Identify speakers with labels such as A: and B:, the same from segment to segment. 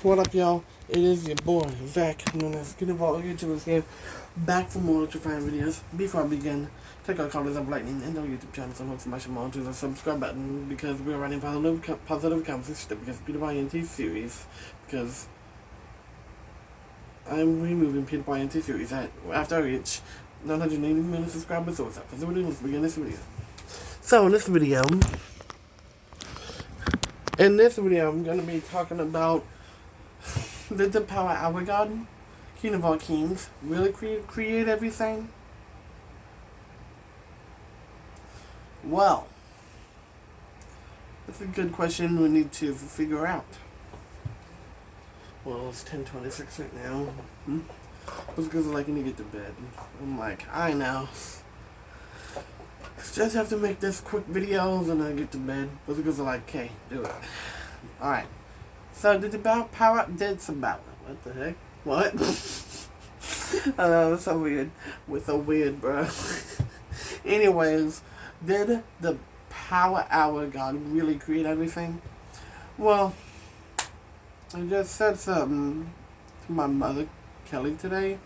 A: What up, y'all? It is your boy, Zach, known as Skin of All YouTubers here, back for more Electrifying videos. Before I begin, check out Colors of Lightning and our YouTube channel, so smash them on to the subscribe button, because we're running positive conversation because Peter Pan NT series, because I'm removing Peter Pan NT series after I reach 980 million subscribers, so without further ado, let's begin this video. So, in this video, I'm going to be talking about did the Power Hour God, King of all kings, really create everything? Well, that's a good question we need to figure out. Well, it's 10:26 right now. It's because I need to get to bed. I'm like, I know. Just have to make this quick videos and I get to bed. But because I'm like, okay, do it. Alright. So did the power did some about what the heck? What? I know, it's so weird. We're so weird, bro. Anyways, did the Power Hour God really create everything? Well, I just said something to my mother, Kelly, today,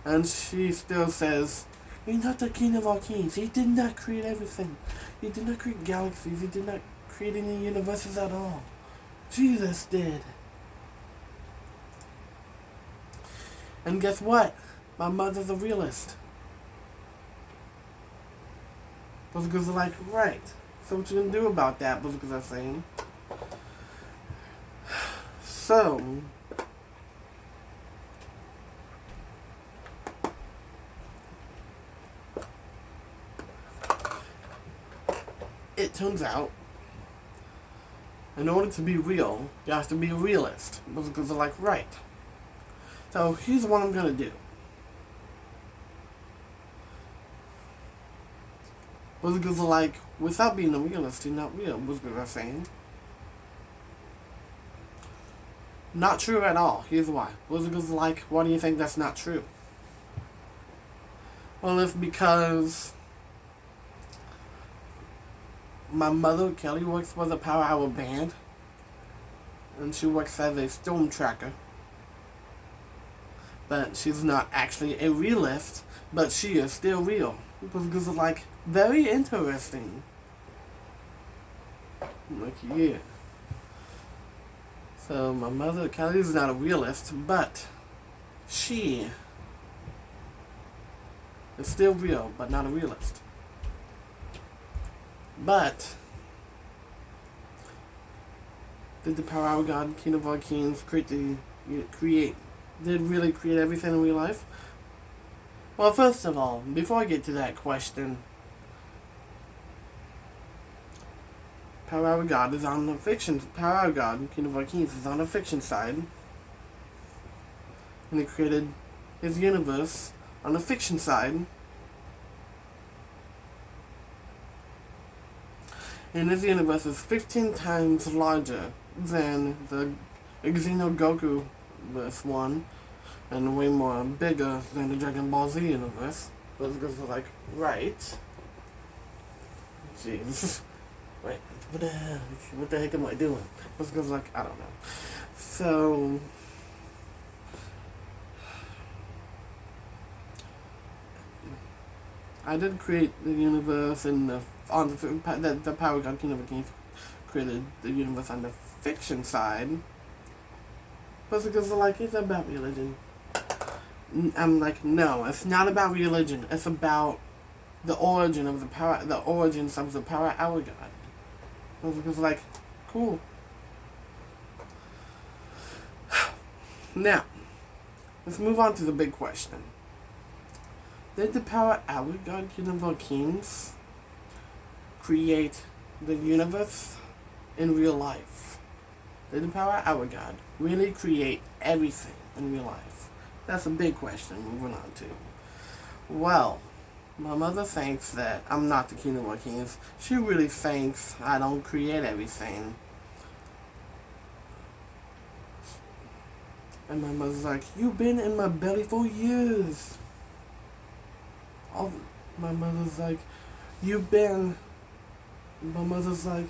A: and she still says, "He's not the King of all kings. He did not create everything. He did not create galaxies. He did not create any universes at all. Jesus did." And guess what? My mother's a realist. Because like, right. So what you gonna do about that? Because I'm saying. So it turns out, in order to be real, you have to be a realist. Because they're like, right. So here's what I'm gonna do. Because they're like, without being a realist, you're not real. Because they're saying. Not true at all. Here's why. Because like, why do you think that's not true? Well, it's because my mother, Kelly, works for the Power Hour band. And she works as a storm tracker. But she's not actually a realist, but she is still real. Because it's like, very interesting. I'm like, yeah. So my mother, Kelly's not a realist, but she is still real, but not a realist. But did the Power Hour God, King of all kings, did really create everything in real life? Well, first of all, before I get to that question, Power Hour God is on the fiction. Power Hour God, King of all kings, is on the fiction side, and he created his universe on the fiction side. And his universe is 15 times larger than the Xenogoku verse one, and way more bigger than the Dragon Ball Z universe. But because like, right? Jeez. Wait, what the heck am I doing? Because like, I don't know. So I did create the universe in the Power God King of the Kings created the universe on the fiction side. But because like, it's about religion. I'm like, no, it's not about religion. It's about the origins of the Power Hour God. Because like, cool. Now, let's move on to the big question. Did the Power Hour God, King of all kings, create the universe in real life? Did the Power Hour God really create everything in real life? That's a big question. Moving on to. Well, my mother thinks that I'm not the King of all kings. She really thinks I don't create everything. And my mother's like, you've been in my belly for years. My mother's like, my mother's like,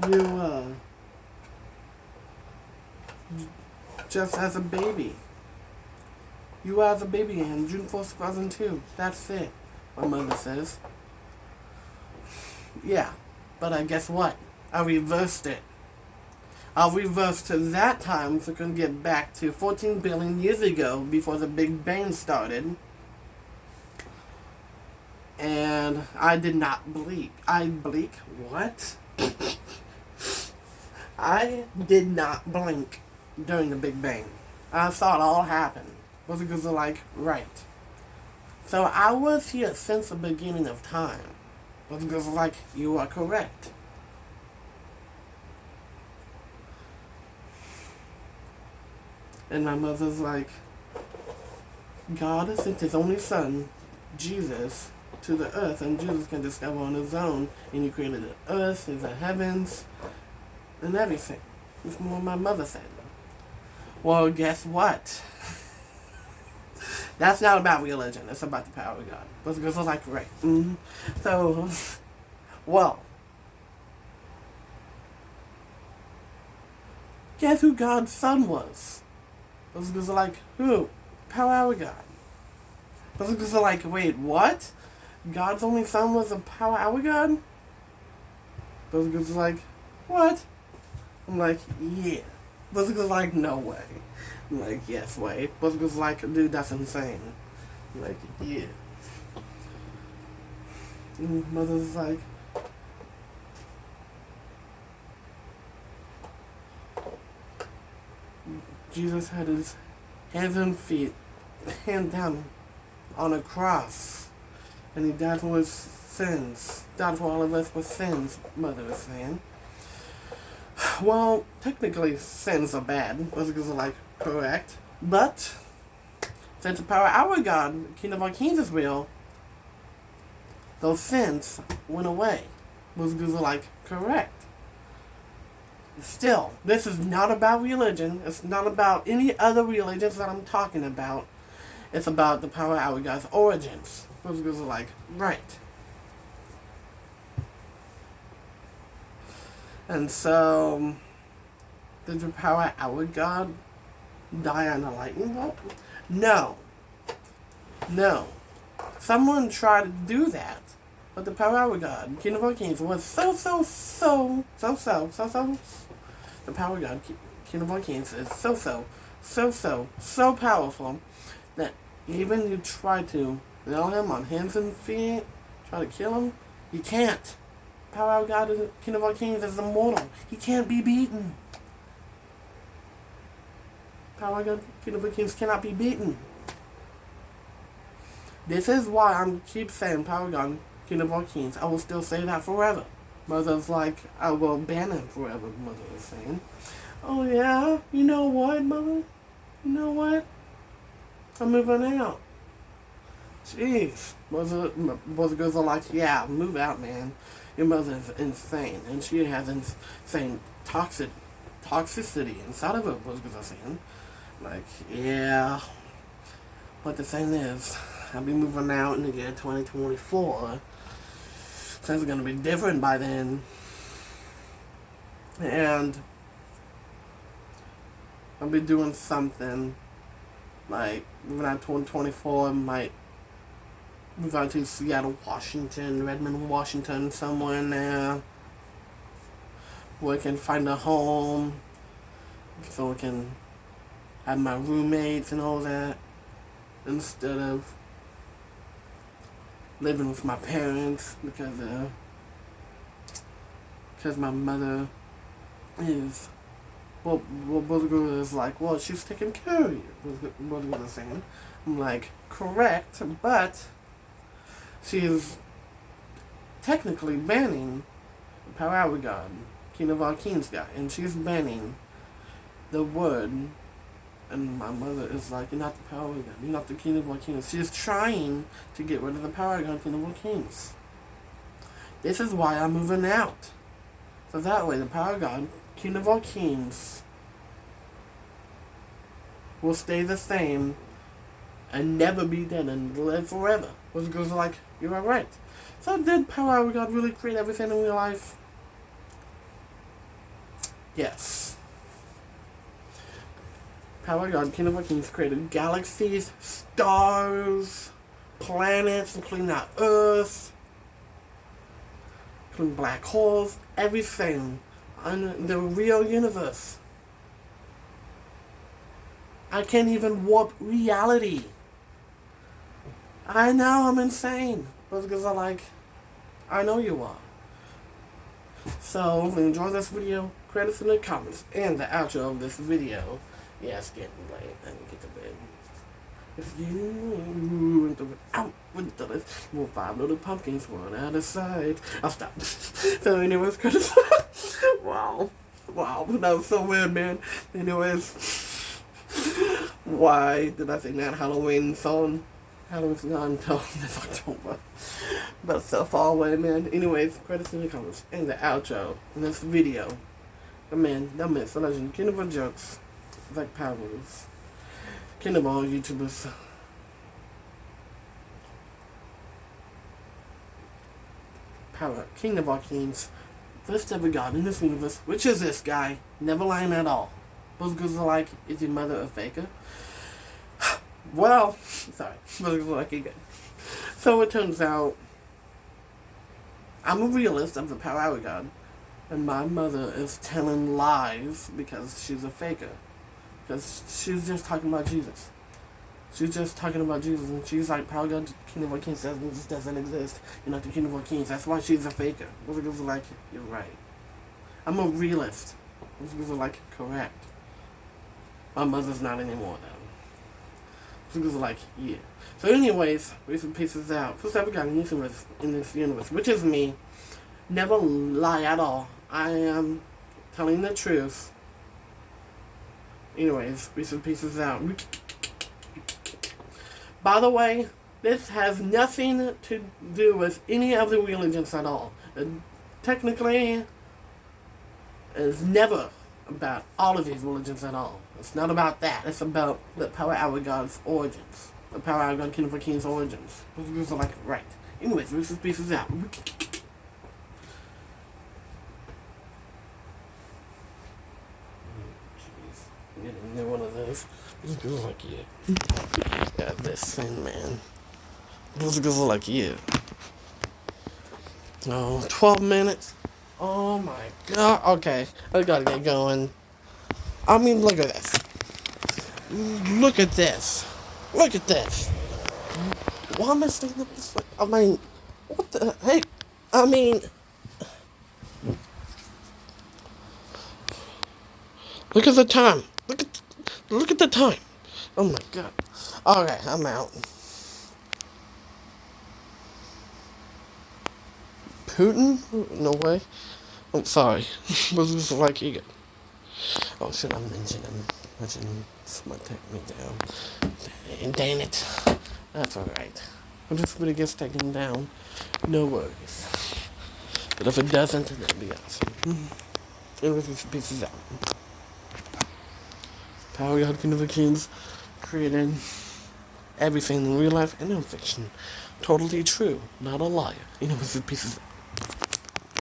A: you just as a baby. You were as a baby in June 4th, 2002. That's it, my mother says. Yeah, but I guess what? I reversed it. I'll reverse to that time so we can get back to 14 billion years ago before the Big Bang started. And I did not blink. What? I did not blink during the Big Bang. I saw it all happen. But because they're like, right. So I was here since the beginning of time. But because they're like, you are correct. And my mother's like, God sent his only son, Jesus, to the earth, and Jesus can discover on his own, and he created the earth, and the heavens, and everything. That's what my mother said. Well, guess what? That's not about religion. It's about the power of God. Because I was like, right. Mm-hmm. So, well, guess who God's son was? Because they're like, who? Power of God. Because they're like, wait, what? God's only son was a power hour God? Because they're like, what? I'm like, yeah. Because they're like, no way. I'm like, yes, way. Because like, dude, that's insane. I'm like, yeah. And mother's like, Jesus had his hands and feet hand down on a cross, and he died for his sins. Died for all of us with sins, mother was saying. Well, technically sins are bad, because are like, correct. But, since the power of our God, King of our Kings is real, those sins went away. Because are like, correct. Still, this is not about religion. It's not about any other religions that I'm talking about. It's about the power of our God's origins. Those girls are like, right. And so, did the power of our God die on a lightning bolt? No. No. Someone tried to do that. But the power of our God, King of our Kings, was so the power of God, King of our Kings, is so powerful that even you try to nail him on hands and feet, try to kill him, you can't. Power of God, King of our Kings, is immortal. He can't be beaten. Power of God, King of our Kings, cannot be beaten. This is why I keep saying power of God, King of all Kings. I will still say that forever. Mother's like, I will ban him forever, mother is saying. Oh yeah? You know what, mother? You know what? I'm moving out. Jeez. Mother goes like, yeah, move out, man. Your mother is insane. And she has insane toxicity inside of her, mother goes saying. Like, yeah. But the thing is, I'll be moving out in the year 2024. Things are going to be different by then. And I'll be doing something like moving out 2024. Might move out to Seattle, Washington, Redmond, Washington, somewhere in there. Where I can find a home. So I can have my roommates and all that. Instead of living with my parents because my mother is Bozgo is like, well, she's taking care of you. Bozgo is saying. I'm like, correct, but she's technically banning the power of God, King of all Kings guy, and she's banning the word. And my mother is like, you're not the power of God. You're not the King of all Kings. She's trying to get rid of the power of God, King of all Kings. This is why I'm moving out. So that way, the power of God, King of all Kings, will stay the same and never be dead and live forever. Which goes like, you are right. So did power of God really create everything in your life? Yes. Power God, King of Kings, created galaxies, stars, planets, including our Earth, including black holes, everything in the real universe. I can't even warp reality. I know I'm insane, but because I know you are. So, if you enjoy this video, credits in the comments and the outro of this video. Yeah, it's getting late. I need to get to bed. If you out with the list, well, 5 little pumpkins, 1 out of sight. I'll stop. So, anyways, credits. Wow, that was so weird, man. Anyways, why did I sing that Halloween song? Halloween's not until this October. But it's so far away, man. Anyways, credits in the comments and the outro in this video. The man, the myth, the legend, king of all jokes, Zach Powers, king of all YouTubers. Power, king of all kings, first ever god in this universe, which is this guy, never lying at all. Those girls are like, is your mother a faker? Well, sorry, those girls are like, again. So it turns out, I'm a realist, I'm the Power Hour God, and my mother is telling lies because she's a faker. Because she's just talking about Jesus. She's just talking about Jesus, and she's like, Power God, King of all Kings doesn't exist. You're not the King of all Kings. That's why she's a faker. Those girls are like, you're right. I'm a realist. Those girls are like, correct. My mother's not anymore, though. Those girls are like, yeah. So anyways, Reese and Pieces out. First ever got in this universe, which is me. Never lie at all. I am telling the truth. Anyways, Reese and Pieces out. By the way, this has nothing to do with any of the religions at all. Technically, it's never about all of these religions at all. It's not about that. It's about the Power Hour God's origins. The Power Hour God, King of the King's origins. Those girls are like, right. Anyways, Reese's Pieces out. Jeez. Getting one of those. Those girls are like, yeah. Got this thing, man. Those girls are like, yeah. Oh, 12 minutes. Oh my god. Okay, I gotta get going. I mean, look at this. Look at this. Look at this. Why am I staying up this way? I mean, what the heck? I mean, look at the time. Look at the time. Oh my god. Okay, I'm out. Putin? No way. I'm sorry. Was this like you? Oh, should I mention him? Imagine someone take me down. Dang it. That's alright. If this video gets taken down, no worries. But if it doesn't, that'd be awesome. Anyways, this pieces out. Power God, King of the Kings, created everything in real life and in fiction. Totally true, not a liar. Anyways, this pieces out.